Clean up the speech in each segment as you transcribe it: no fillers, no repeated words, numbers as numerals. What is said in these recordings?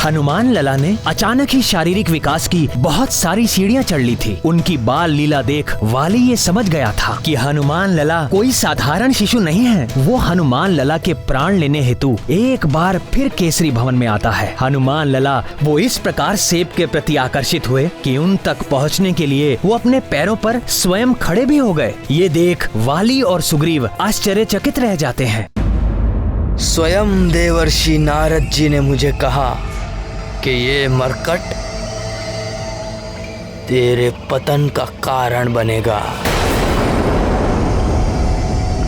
हनुमान लला ने अचानक ही शारीरिक विकास की बहुत सारी सीढ़ियां चढ़ ली थी। उनकी बाल लीला देख वाली ये समझ गया था कि हनुमान लला कोई साधारण शिशु नहीं है। वो हनुमान लला के प्राण लेने हेतु एक बार फिर केसरी भवन में आता है। हनुमान लला वो इस प्रकार सेब के प्रति आकर्षित हुए कि उन तक पहुँचने के लिए वो अपने पैरों पर स्वयं खड़े भी हो गए। ये देख वाली और सुग्रीव आश्चर्यचकित रह जाते हैं। स्वयं देवर्षि नारद जी ने मुझे कहा कि ये मरकट तेरे पतन का कारण बनेगा।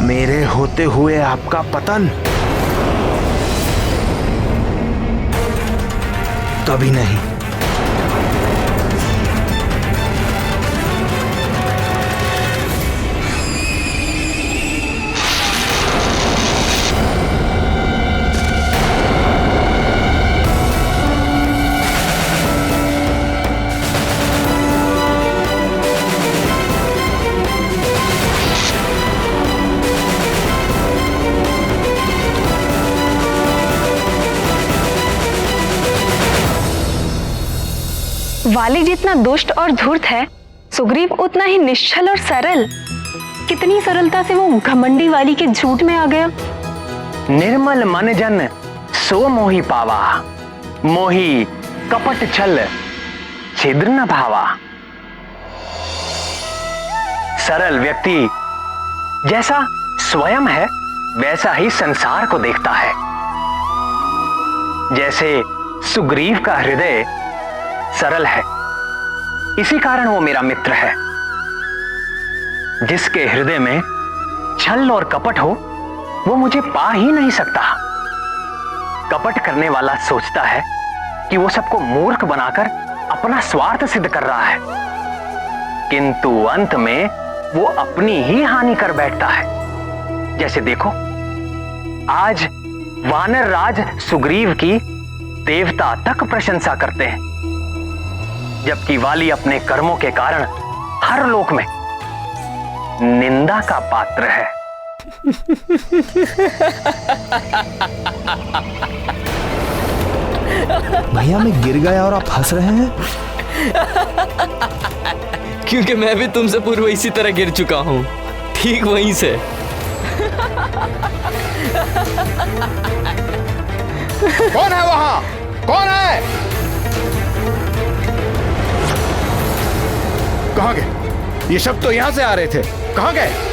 मेरे होते हुए आपका पतन? कभी नहीं। वाली जितना दुष्ट और धूर्त है, सुग्रीव उतना ही निश्चल और सरल। कितनी सरलता से वो घमंडी वाली के झूठ में आ गया। निर्मल मन जन सो मोहि पावा, मोहि कपट छल छिद्र न भावा। सरल व्यक्ति जैसा स्वयं है वैसा ही संसार को देखता है। जैसे सुग्रीव का हृदय सरल है, इसी कारण वो मेरा मित्र है। जिसके हृदय में छल और कपट हो वो मुझे पा ही नहीं सकता। कपट करने वाला सोचता है कि वो सबको मूर्ख बनाकर अपना स्वार्थ सिद्ध कर रहा है, किंतु अंत में वो अपनी ही हानि कर बैठता है। जैसे देखो, आज वानर राज सुग्रीव की देवता तक प्रशंसा करते हैं, जबकि वाली अपने कर्मों के कारण हर लोक में निंदा का पात्र है। भैया मैं गिर गया और आप हंस रहे हैं? क्योंकि मैं भी तुमसे पूर्व इसी तरह गिर चुका हूं, ठीक वहीं से। कौन है वहां? कौन है? कहां गए? ये सब तो यहां से आ रहे थे, कहां गए?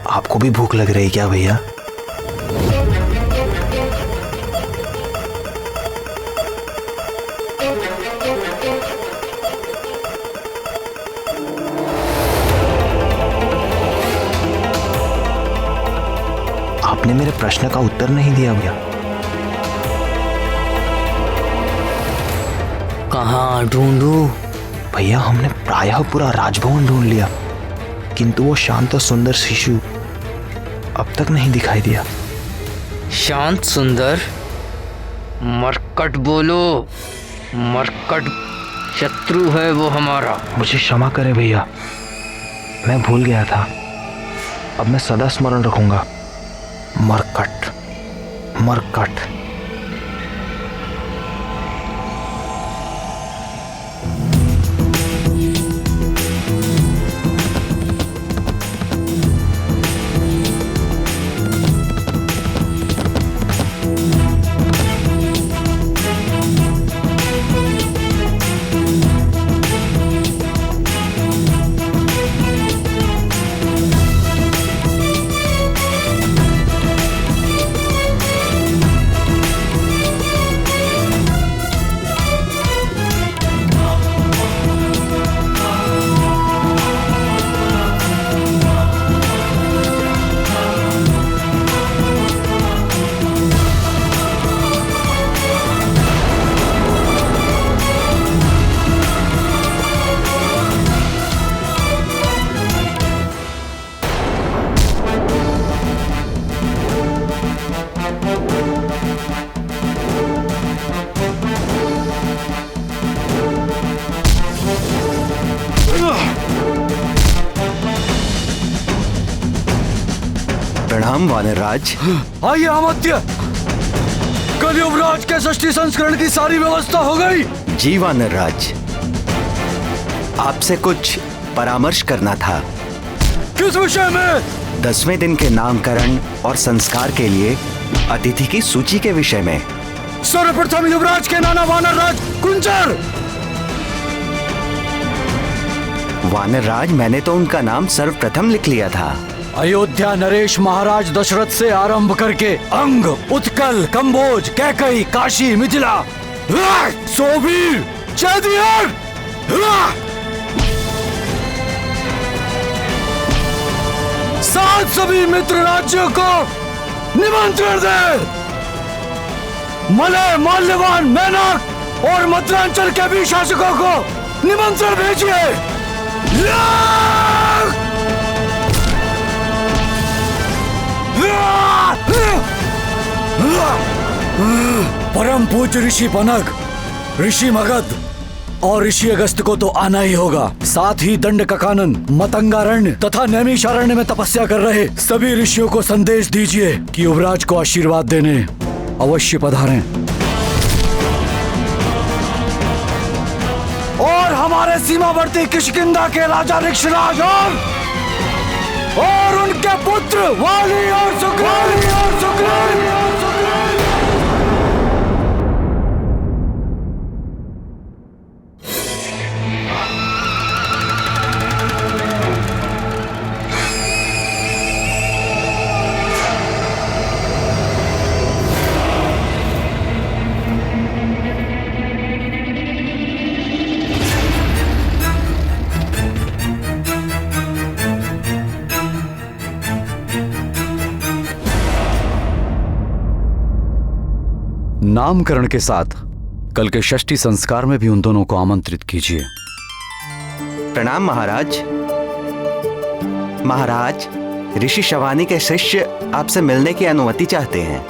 आपको भी भूख लग रही क्या भैया? आपने मेरे प्रश्न का उत्तर नहीं दिया भैया। कहाँ ढूंढूं? भैया हमने प्रायः पूरा राजभवन ढूंढ लिया, किंतु वो शांत और सुंदर शिशु अब तक नहीं दिखाई दिया। शांत सुंदर? मरकट बोलो, मरकट शत्रु है वो हमारा। मुझे क्षमा करे भैया, मैं भूल गया था। अब मैं सदा स्मरण रखूंगा। मरकट, मरकट। प्रणाम वानरराज। आइए अमात्य, कल युवराज के षष्ठी संस्करण की सारी व्यवस्था हो गई। जी वानरराज, आपसे कुछ परामर्श करना था। किस विषय में? 10वें दिन के नामकरण और संस्कार के लिए अतिथि की सूची के विषय में। सर्वप्रथम युवराज के नाना वानरराज कुंजर। वानरराज, मैंने तो उनका नाम सर्वप्रथम लिख लिया था। अयोध्या नरेश महाराज दशरथ से आरंभ करके अंग, उत्कल, कंबोज, कैकई, काशी, मिथिला, सोबीर, चैदियर, सात सभी मित्र राज्यों को निमंत्रण दे। मलय, माल्यवान, मैनक और मध्यांचल के भी शासकों को निमंत्रण भेजिए। परम पूज्य ऋषि बनक, ऋषि मगध और ऋषि अगस्त को तो आना ही होगा। साथ ही दंड कानन, मतंगारण्य तथा नैमिषारण्य में तपस्या कर रहे सभी ऋषियों को संदेश दीजिए कि युवराज को आशीर्वाद देने अवश्य पधारें। और हमारे सीमावर्ती किष्किंधा के राजा ऋक्षराज और उनके पुत्र वाली और सुग्रीव नामकरण के साथ कल के षष्ठी संस्कार में भी उन दोनों को आमंत्रित कीजिए। प्रणाम महाराज। महाराज, ऋषि शवानी के शिष्य आपसे मिलने की अनुमति चाहते हैं।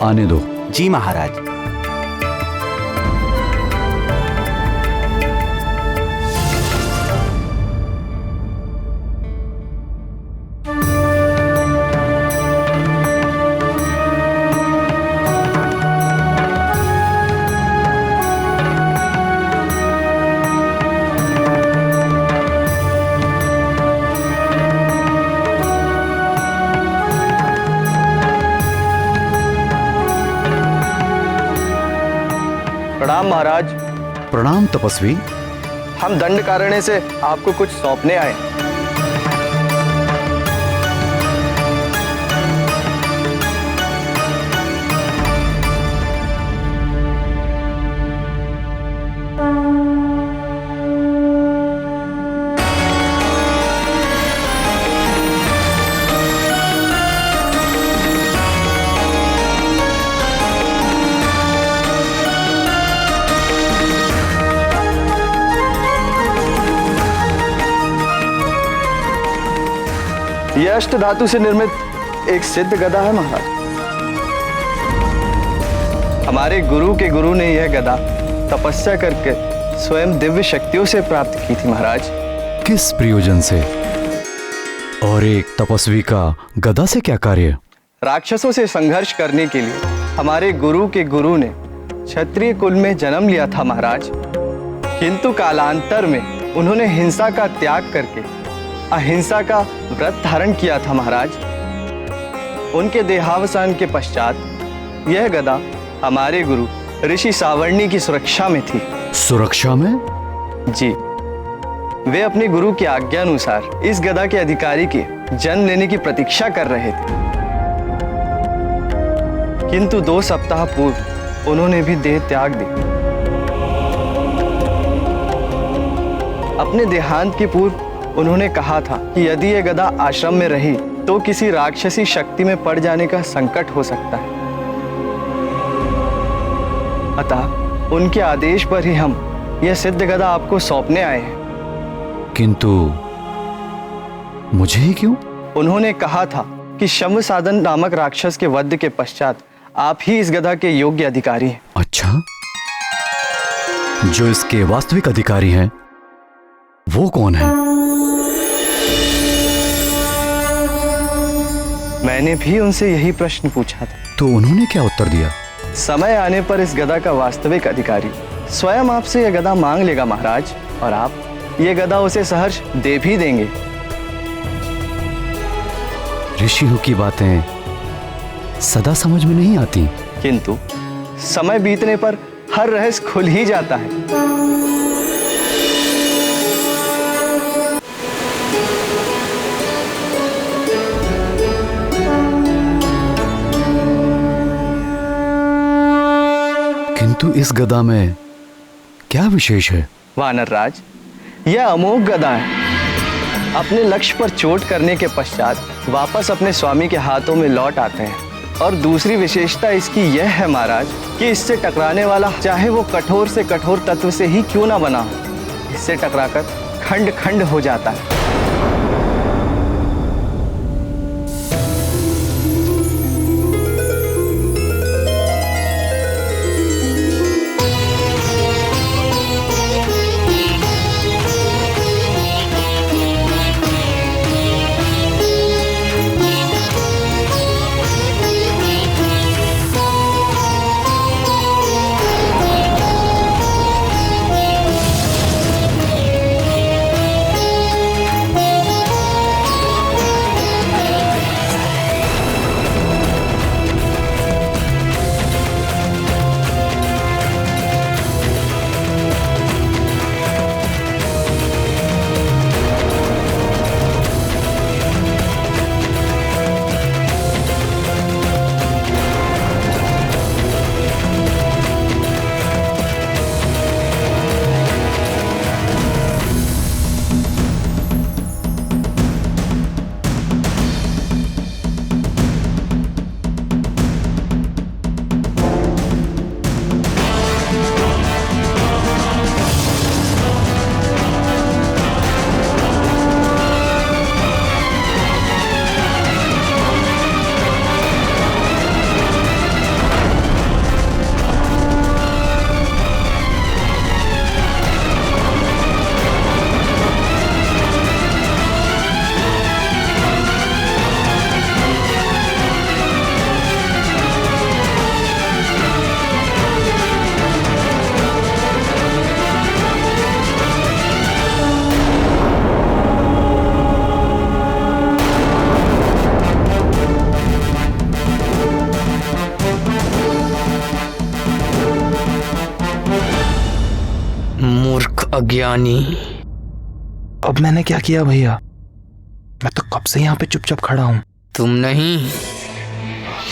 आने दो। जी महाराज। प्रणाम महाराज। प्रणाम तपस्वी। हम दंडकारण्य से आपको कुछ सौंपने आए। यह अष्ट धातु से निर्मित एक सिद्ध गदा है महाराज। हमारे गुरु के गुरु ने यह गदा तपस्या करके स्वयं दिव्य शक्तियों से प्राप्त की थी महाराज। किस प्रयोजन से? और एक तपस्वी का गदा से क्या कार्य? राक्षसों से संघर्ष करने के लिए हमारे गुरु के गुरु ने क्षत्रिय कुल में जन्म लिया था महाराज, किंतु कालांतर में उन्होंने हिंसा का त्याग करके अहिंसा का व्रत धारण किया था महाराज। उनके देहावसान के पश्चात यह गदा हमारे गुरु ऋषि सावर्णी की सुरक्षा में थी। सुरक्षा में? जी, वे अपने गुरु की आज्ञा अनुसार इस गदा के अधिकारी के जन्म लेने की प्रतीक्षा कर रहे थे, किंतु 2 सप्ताह पूर्व उन्होंने भी देह त्याग दी। अपने देहांत के पूर्व उन्होंने कहा था कि यदि यह गदा आश्रम में रही तो किसी राक्षसी शक्ति में पड़ जाने का संकट हो सकता है। अतः उनके आदेश पर ही हम यह सिद्ध गदा आपको सौंपने आए हैं। किंतु मुझे ही क्यों? उन्होंने कहा था कि शम्भ साधन नामक राक्षस के वध के पश्चात आप ही इस गदा के योग्य अधिकारी हैं। अच्छा, जो इसके वास्तविक अधिकारी हैं वो कौन है? मैंने भी उनसे यही प्रश्न पूछा था। तो उन्होंने क्या उत्तर दिया? समय आने पर इस गदा का वास्तविक अधिकारी स्वयं आपसे यह गदा मांग लेगा महाराज, और आप ये गदा उसे सहर्ष दे भी देंगे। ऋषियों की बातें सदा समझ में नहीं आती, किंतु समय बीतने पर हर रहस्य खुल ही जाता है। किंतु इस गदा में क्या विशेष है? वानर राज, यह अमोघ गदा है। अपने लक्ष्य पर चोट करने के पश्चात वापस अपने स्वामी के हाथों में लौट आते हैं। और दूसरी विशेषता इसकी यह है महाराज कि इससे टकराने वाला चाहे वो कठोर से कठोर तत्व से ही क्यों ना बना हो, इससे टकराकर खंड खंड हो जाता है। अज्ञानी। अब मैंने क्या किया भैया? मैं तो कब से यहाँ पे चुपचाप खड़ा हूँ। तुम नहीं,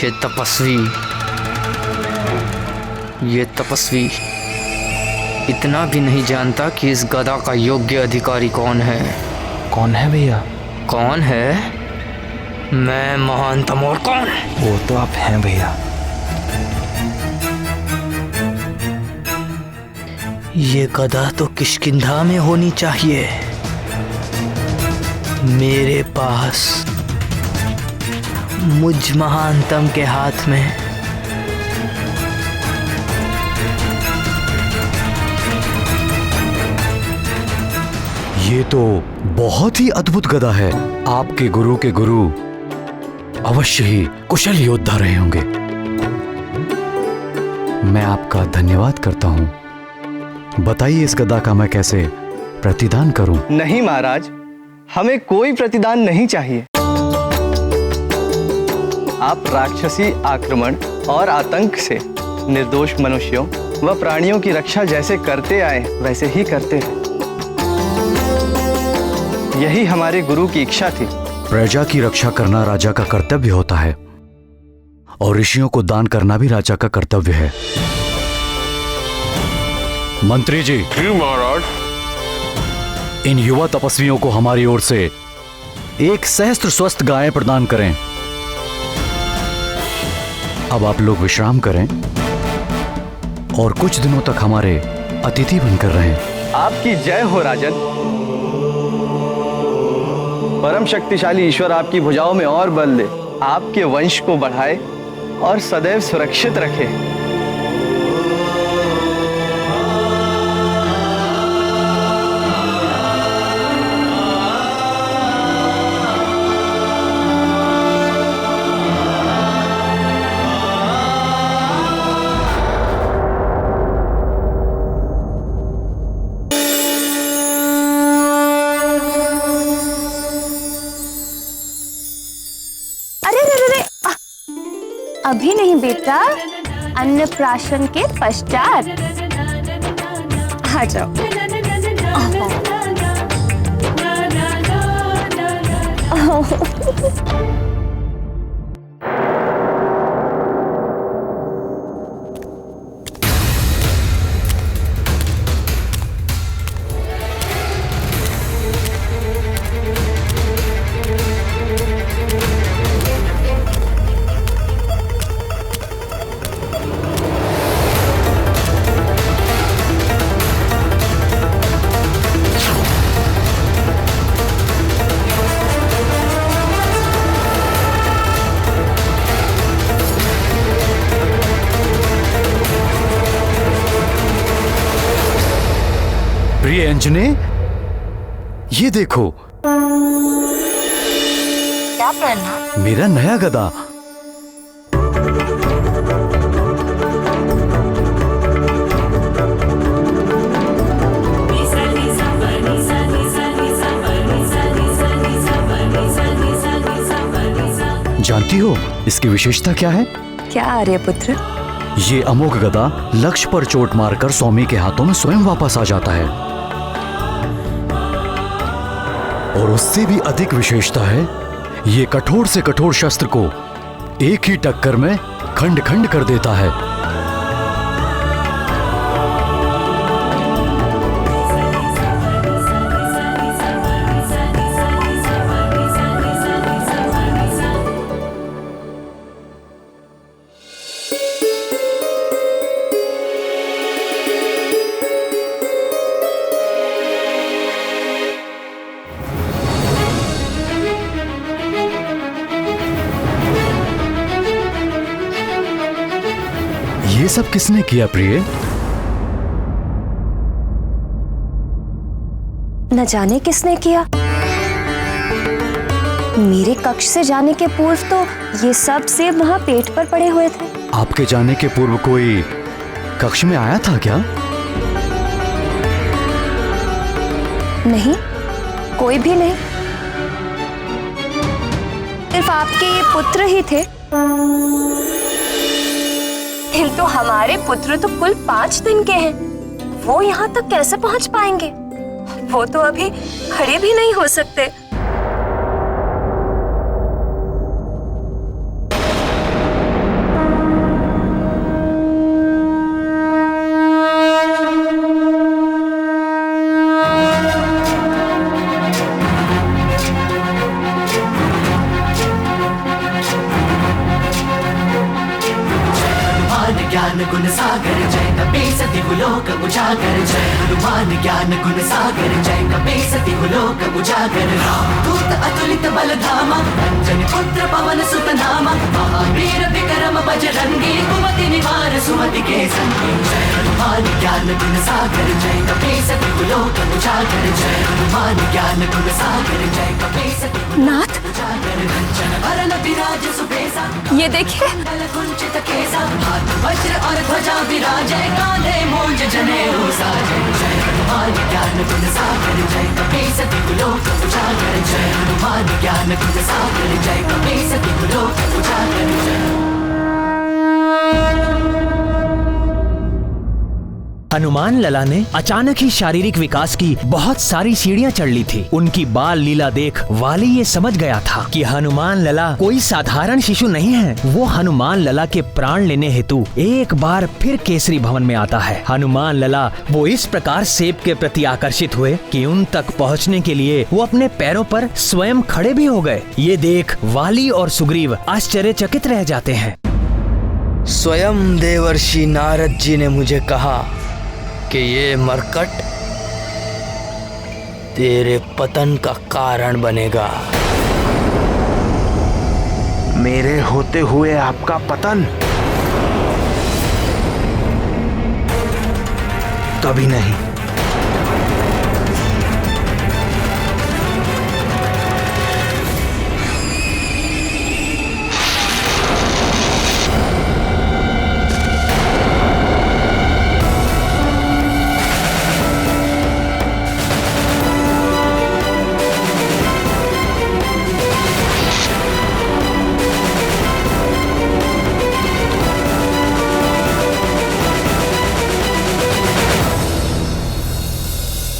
ये तपस्वी इतना भी नहीं जानता कि इस गदा का योग्य अधिकारी कौन है। कौन है भैया? कौन है? मैं महानतम। और कौन? वो तो आप हैं भैया। ये गदा तो किष्किंधा में होनी चाहिए। मेरे पास मुझ महानतम के हाथ में। ये तो बहुत ही अद्भुत गदा है। आपके गुरु के गुरु अवश्य ही कुशल योद्धा रहे होंगे। मैं आपका धन्यवाद करता हूं। बताइए इस गदा का मैं कैसे प्रतिदान करूं? नहीं महाराज, हमें कोई प्रतिदान नहीं चाहिए। आप राक्षसी आक्रमण और आतंक से निर्दोष मनुष्यों व प्राणियों की रक्षा जैसे करते आए वैसे ही करते रहे। यही हमारे गुरु की इच्छा थी। प्रजा की रक्षा करना राजा का कर्तव्य होता है और ऋषियों को दान करना भी राजा का कर्तव्य है। मंत्री जी। जी महाराज। इन युवा तपस्वियों को हमारी ओर से 1 सहस्त्र स्वस्थ गायें प्रदान करें। अब आप लोग विश्राम करें और कुछ दिनों तक हमारे अतिथि बनकर रहें। आपकी जय हो राजन। परम शक्तिशाली ईश्वर आपकी भुजाओं में और बल दे, आपके वंश को बढ़ाए और सदैव सुरक्षित रखे। अभी नहीं बेटा, अन्नप्राशन के पश्चात। आ जाओ। प्रिय अंजने, ये देखो। क्या पहना? मेरा नया गदा। जानती हो इसकी विशेषता क्या है? क्या आर्यपुत्र? ये अमोघ गदा लक्ष्य पर चोट मारकर स्वामी के हाथों में स्वयं वापस आ जाता है। और उससे भी अधिक विशेषता है, ये कठोर से कठोर शस्त्र को एक ही टक्कर में खंड खंड कर देता है। ये सब किसने किया प्रिय? न जाने किसने किया। मेरे कक्ष से जाने के पूर्व तो ये सब सेब वहां पेट पर पड़े हुए थे। आपके जाने के पूर्व कोई कक्ष में आया था क्या? नहीं, कोई भी नहीं। सिर्फ आपके ये पुत्र ही थे। किंतु हमारे पुत्र तो कुल 5 दिन के हैं। वो यहाँ तक कैसे पहुँच पाएंगे? वो तो अभी खड़े भी नहीं हो सकते। ज्ञान ज्ञान गुण सागर जय कपे सति लोक उजागर जय हनुमान ज्ञान गुण सागर जय कपे सति लोक उजागर दूत अतुलित बल धामा अंजन पुत्र पवन सुत नामा महावीर विक्रम बजरंगी कुमति निवार सुमति के संगी जय हनुमान ज्ञान गुण सागर जय कपे सति लोक उजागर जय हनुमान ज्ञान गुण सागर जय कपे सति नाथ, वरण विराज सुबेसा ये देखिए। कुंचित केसा हाथ वज्र और ध्वजा विराजय कांधे मूंज जनेऊ साजय जय हनुमान ज्ञान गुण सागर जय कपे सति लोक उजागर जय हनुमान ज्ञान गुण सागर जय कपे सति लोक उजागर जय। हनुमान लला ने अचानक ही शारीरिक विकास की बहुत सारी सीढ़ियां चढ़ ली थी। उनकी बाल लीला देख वाली ये समझ गया था कि हनुमान लला कोई साधारण शिशु नहीं है। वो हनुमान लला के प्राण लेने हेतु एक बार फिर केसरी भवन में आता है। हनुमान लला वो इस प्रकार सेब के प्रति आकर्षित हुए कि उन तक पहुँचने के लिए वो अपने पैरों पर स्वयं खड़े भी हो गए। ये देख वाली और सुग्रीव आश्चर्यचकित रह जाते हैं। स्वयं देवर्षि नारद जी ने मुझे कहा कि ये मरकट तेरे पतन का कारण बनेगा। मेरे होते हुए आपका पतन? कभी नहीं।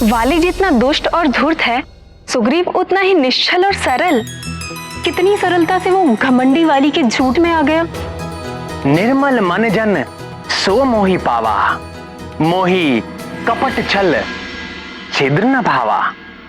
वाली जितना दुष्ट और धूर्त है, सुग्रीव उतना ही निश्चल और सरल। कितनी सरलता से वो घमंडी वाली के झूठ में आ गया। निर्मल मन जन सो मोहि पावा, मोहि कपट छल छिद्र न भावा।